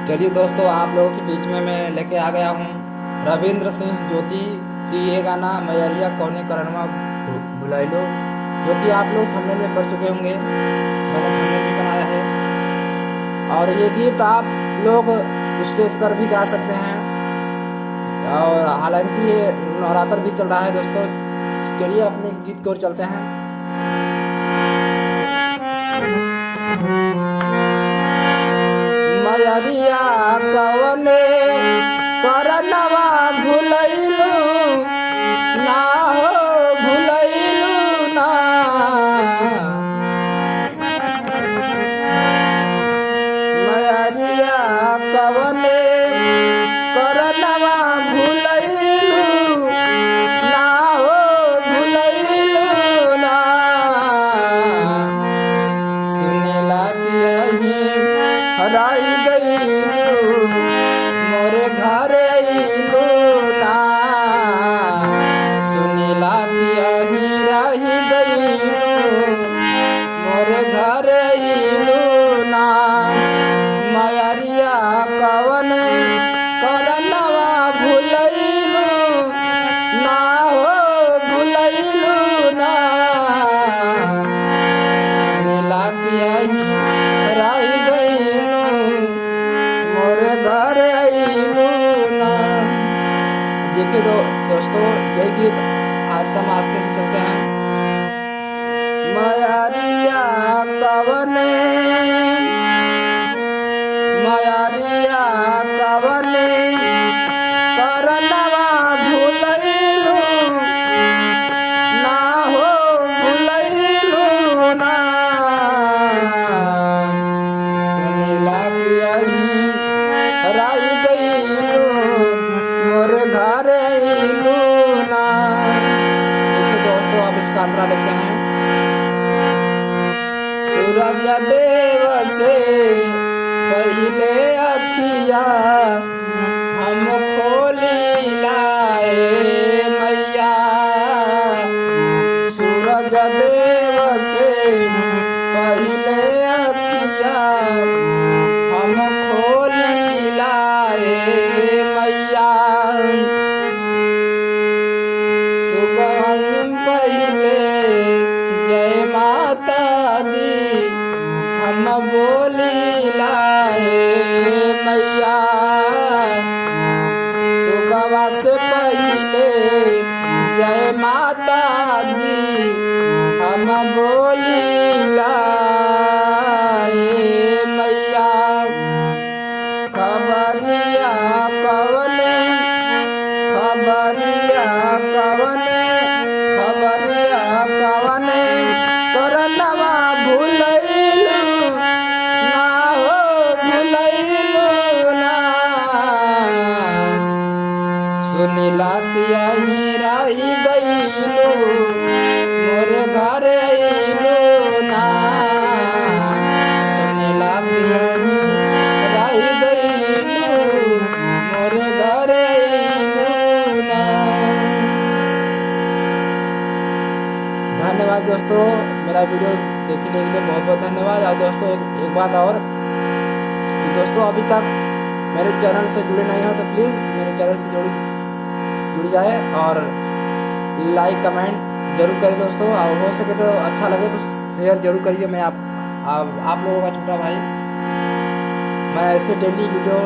चलिए दोस्तों, आप लोगों के बीच में मैं लेके आ गया हूँ रविंद्र सिंह ज्योति की ये गाना मैरिया कौने करनवा भुलाई लो, जो कि आप लोग थंबनेल में पढ़ चुके होंगे। मैंने थंबनेल भी बनाया है और ये गीत आप लोग स्टेज पर भी गा सकते हैं। और हालांकि ये नवरात्र भी चल रहा है दोस्तों। चलिए अपने गीत की ओर चलते हैं। मैरिया कवने करनवा भुलैलू ना हो, भुलैलू ना। मैरिया कवने करनवा भुलैलू ना हो, भुलैलू ना। सुनेला कि यही हराई गईलू मोरे घर अइलू ना। सुनेला कि यही रही गईलू मोरे घर अइलू ना। मैरिया कवने करनवा भुलैलू ना हो, भुलैलू ना। सुनेला कि यही रही गईलू मोरे घर अइलू ना। देखिए दोस्तों, यही गीत एकदम आस्ते से चलते हैं। मैरिया कवने, मैरिया कवने करनवा भुलैलू ना हो, भुलैलू ना। सुनेला कि यही हराई गईलू मोरे घर अइलू ना। देखिए दोस्तों, अब इसका अंतरा देखते हैं। सूरज देव से पहिले अखिया हम खोली लाए मैया। सूरज देव से पहिले अखिया हम खोली लाए मैया। सुबह पहिले जय माता दी हम बोली लाए मैया। सुगवा से पहिले जय माता दी हम बोली लाए मैया। खबरिया कवने, खबरिया कवने, खबरिया कवने करनवा भुलैलू ना हो, भुलैलू ना। सुनीला कि यही रही गईलू मोरे घर अइलू ना। सुनीला कि यही रही गईलू मोरे घर अइलू ना। धन्यवाद दोस्तों, मेरा वीडियो देखने के लिए बहुत बहुत धन्यवाद। और दोस्तों एक बात और कि दोस्तों अभी तक मेरे चैनल से जुड़े नहीं हो तो प्लीज़ मेरे चैनल से जुड़ जाए और लाइक कमेंट जरूर करें दोस्तों। और हो सके तो अच्छा लगे तो शेयर जरूर करिए। मैं आप लोगों का छोटा भाई, मैं ऐसे डेली वीडियो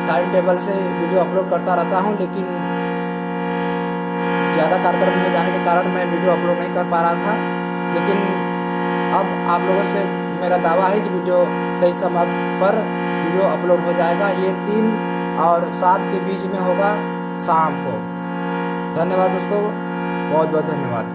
टाइम टेबल से वीडियो अपलोड करता रहता हूँ, लेकिन ज़्यादा कार्यक्रम हो जाने के कारण मैं वीडियो अपलोड नहीं कर पा रहा था। लेकिन अब आप लोगों से मेरा दावा है कि वीडियो सही समय पर वीडियो अपलोड हो जाएगा। ये 3 और 7 के बीच में होगा शाम को। धन्यवाद दोस्तों, बहुत बहुत धन्यवाद।